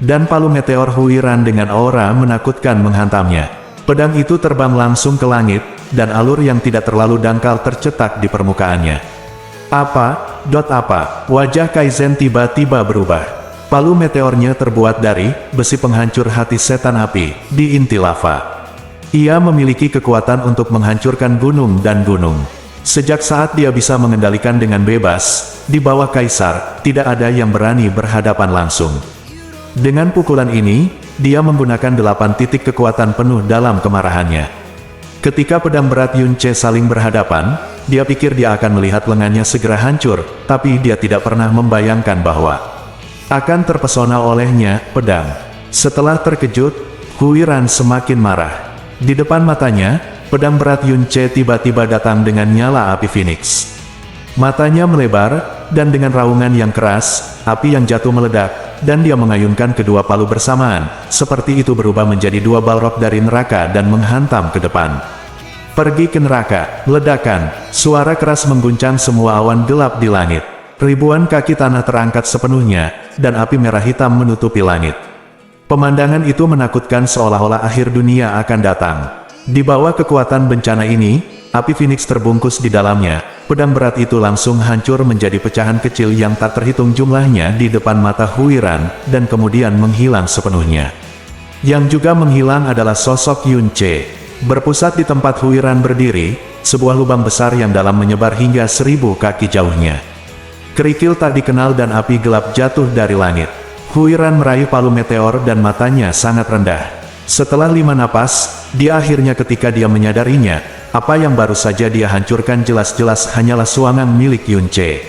Dan palu meteor Huiran dengan aura menakutkan menghantamnya. Pedang itu terbang langsung ke langit, dan alur yang tidak terlalu dangkal tercetak di permukaannya. Apa? Wajah Kaizen tiba-tiba berubah. Palu meteornya terbuat dari besi penghancur hati setan api di inti lava. Ia memiliki kekuatan untuk menghancurkan gunung dan gunung. Sejak saat dia bisa mengendalikan dengan bebas, di bawah Kaisar, tidak ada yang berani berhadapan langsung. Dengan pukulan ini, dia menggunakan 8 titik kekuatan penuh dalam kemarahannya. Ketika pedang berat Yun Ce saling berhadapan, dia pikir dia akan melihat lengannya segera hancur, tapi dia tidak pernah membayangkan bahwa akan terpesona olehnya pedang. Setelah terkejut, Huiran semakin marah. Di depan matanya, pedang berat Yunce tiba-tiba datang dengan nyala api Phoenix. Matanya melebar, dan dengan raungan yang keras, api yang jatuh meledak, dan dia mengayunkan kedua palu bersamaan, seperti itu berubah menjadi dua balrog dari neraka dan menghantam ke depan. Pergi ke neraka, ledakan, suara keras mengguncang semua awan gelap di langit. Ribuan kaki tanah terangkat sepenuhnya, dan api merah hitam menutupi langit. Pemandangan itu menakutkan seolah-olah akhir dunia akan datang. Di bawah kekuatan bencana ini, api Phoenix terbungkus di dalamnya. Pedang berat itu langsung hancur menjadi pecahan kecil yang tak terhitung jumlahnya di depan mata Huiran, dan kemudian menghilang sepenuhnya. Yang juga menghilang adalah sosok Yunce. Berpusat di tempat Huiran berdiri, sebuah lubang besar yang dalam menyebar hingga 1000 kaki jauhnya. Kerikil tak dikenal dan api gelap jatuh dari langit. Huiran meraih palu meteor dan matanya sangat rendah. Setelah 5 napas, dia akhirnya ketika dia menyadarinya, apa yang baru saja dia hancurkan jelas-jelas hanyalah suangan milik Yunce.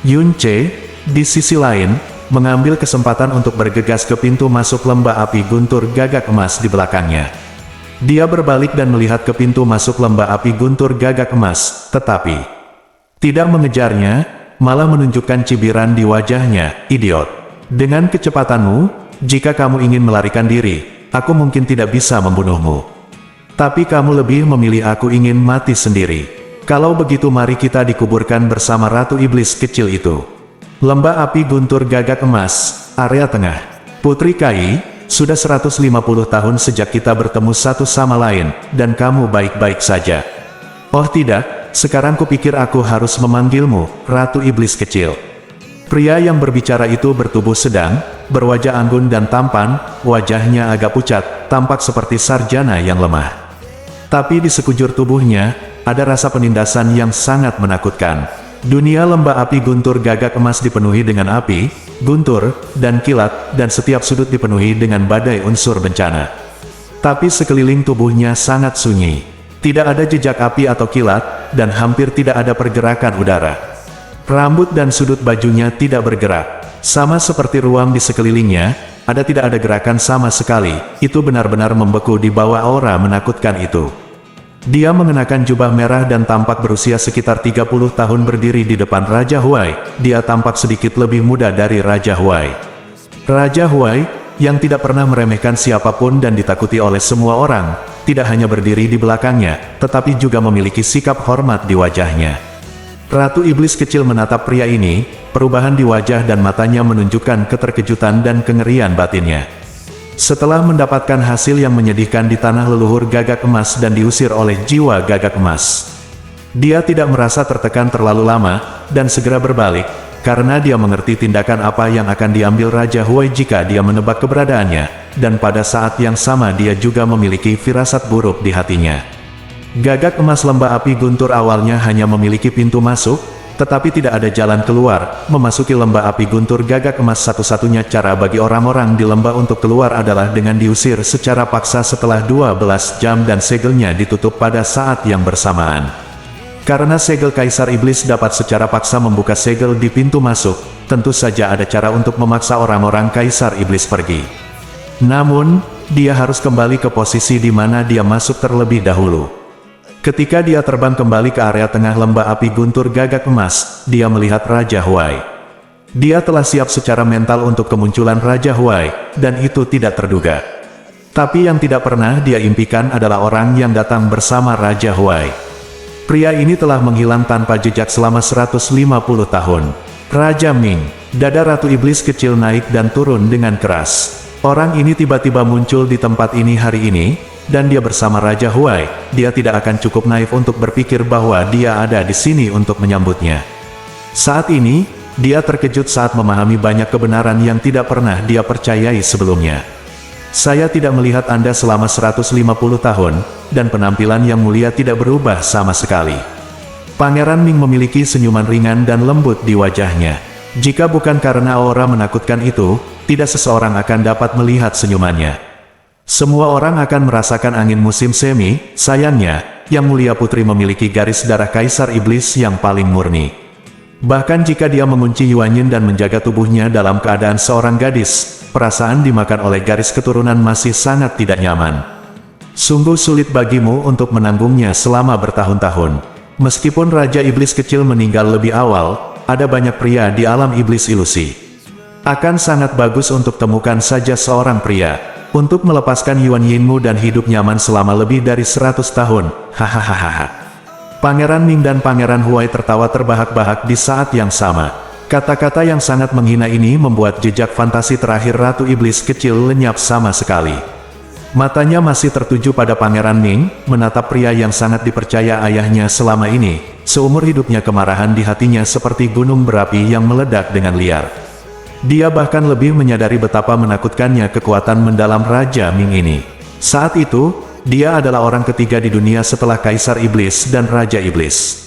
Yunce, di sisi lain, mengambil kesempatan untuk bergegas ke pintu masuk lembah api guntur gagak emas di belakangnya. Dia berbalik dan melihat ke pintu masuk lembah api guntur gagak emas, tetapi tidak mengejarnya, malah menunjukkan cibiran di wajahnya. Idiot. Dengan kecepatanmu, jika kamu ingin melarikan diri, aku mungkin tidak bisa membunuhmu. Tapi kamu lebih memilih aku ingin mati sendiri. Kalau begitu mari kita dikuburkan bersama Ratu Iblis kecil itu. Lembah api guntur gagak emas, area tengah. Putri Kai, sudah 150 tahun sejak kita bertemu satu sama lain, dan kamu baik-baik saja. Oh tidak, sekarang kupikir aku harus memanggilmu, Ratu Iblis kecil. Pria yang berbicara itu bertubuh sedang, berwajah anggun dan tampan, wajahnya agak pucat, tampak seperti sarjana yang lemah. Tapi di sekujur tubuhnya, ada rasa penindasan yang sangat menakutkan. Dunia lembah api guntur gagak emas dipenuhi dengan api, guntur, dan kilat, dan setiap sudut dipenuhi dengan badai unsur bencana. Tapi sekeliling tubuhnya sangat sunyi. Tidak ada jejak api atau kilat, dan hampir tidak ada pergerakan udara. Rambut dan sudut bajunya tidak bergerak. Sama seperti ruang di sekelilingnya, tidak ada gerakan sama sekali. Itu benar-benar membeku di bawah aura menakutkan itu. Dia mengenakan jubah merah dan tampak berusia sekitar 30 tahun berdiri di depan Raja Huai. Dia tampak sedikit lebih muda dari Raja Huai. Raja Huai, yang tidak pernah meremehkan siapapun dan ditakuti oleh semua orang, tidak hanya berdiri di belakangnya, tetapi juga memiliki sikap hormat di wajahnya. Ratu Iblis kecil menatap pria ini, perubahan di wajah dan matanya menunjukkan keterkejutan dan kengerian batinnya. Setelah mendapatkan hasil yang menyedihkan di tanah leluhur gagak emas dan diusir oleh jiwa gagak emas, dia tidak merasa tertekan terlalu lama, dan segera berbalik, karena dia mengerti tindakan apa yang akan diambil Raja Huai jika dia menebak keberadaannya, dan pada saat yang sama dia juga memiliki firasat buruk di hatinya. Gagak emas lembah api guntur awalnya hanya memiliki pintu masuk, tetapi tidak ada jalan keluar. Memasuki lembah api guntur gagak emas satu-satunya cara bagi orang-orang di lembah untuk keluar adalah dengan diusir secara paksa setelah 12 jam dan segelnya ditutup pada saat yang bersamaan. Karena segel Kaisar Iblis dapat secara paksa membuka segel di pintu masuk, tentu saja ada cara untuk memaksa orang-orang Kaisar Iblis pergi. Namun, dia harus kembali ke posisi di mana dia masuk terlebih dahulu. Ketika dia terbang kembali ke area tengah lembah api guntur gagak emas, dia melihat Raja Huai. Dia telah siap secara mental untuk kemunculan Raja Huai, dan itu tidak terduga. Tapi yang tidak pernah dia impikan adalah orang yang datang bersama Raja Huai. Pria ini telah menghilang tanpa jejak selama 150 tahun. Raja Ming, dada Ratu Iblis kecil naik dan turun dengan keras. Orang ini tiba-tiba muncul di tempat ini hari ini, dan dia bersama Raja Huai. Dia tidak akan cukup naif untuk berpikir bahwa dia ada di sini untuk menyambutnya. Saat ini, dia terkejut saat memahami banyak kebenaran yang tidak pernah dia percayai sebelumnya. Saya tidak melihat Anda selama 150 tahun, dan penampilan yang mulia tidak berubah sama sekali. Pangeran Ming memiliki senyuman ringan dan lembut di wajahnya. Jika bukan karena aura menakutkan itu, tidak seseorang akan dapat melihat senyumannya. Semua orang akan merasakan angin musim semi. Sayangnya, Yang Mulia Putri memiliki garis darah Kaisar Iblis yang paling murni. Bahkan jika dia mengunci Yuanyin dan menjaga tubuhnya dalam keadaan seorang gadis, perasaan dimakan oleh garis keturunan masih sangat tidak nyaman. Sungguh sulit bagimu untuk menanggungnya selama bertahun-tahun. Meskipun Raja Iblis kecil meninggal lebih awal, ada banyak pria di alam iblis ilusi. Akan sangat bagus untuk temukan saja seorang pria, untuk melepaskan Yuan Yinmu dan hidup nyaman selama lebih dari 100 tahun, hahaha. Pangeran Ming dan Pangeran Huai tertawa terbahak-bahak di saat yang sama. Kata-kata yang sangat menghina ini membuat jejak fantasi terakhir Ratu Iblis kecil lenyap sama sekali. Matanya masih tertuju pada Pangeran Ming, menatap pria yang sangat dipercaya ayahnya selama ini. Seumur hidupnya kemarahan di hatinya seperti gunung berapi yang meledak dengan liar. Dia bahkan lebih menyadari betapa menakutkannya kekuatan mendalam Raja Ming ini. Saat itu, dia adalah orang ketiga di dunia setelah Kaisar Iblis dan Raja Iblis.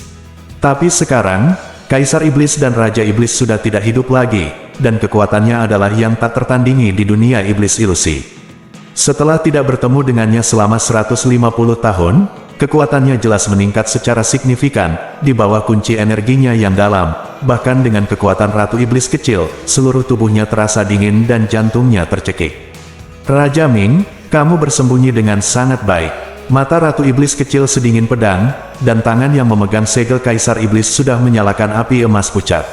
Tapi sekarang, Kaisar Iblis dan Raja Iblis sudah tidak hidup lagi, dan kekuatannya adalah yang tak tertandingi di dunia iblis ilusi. Setelah tidak bertemu dengannya selama 150 tahun, kekuatannya jelas meningkat secara signifikan, di bawah kunci energinya yang dalam. Bahkan dengan kekuatan Ratu Iblis kecil, seluruh tubuhnya terasa dingin dan jantungnya tercekik. Raja Ming, kamu bersembunyi dengan sangat baik. Mata Ratu Iblis kecil sedingin pedang, dan tangan yang memegang segel Kaisar Iblis sudah menyalakan api emas pucat.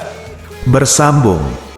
Bersambung.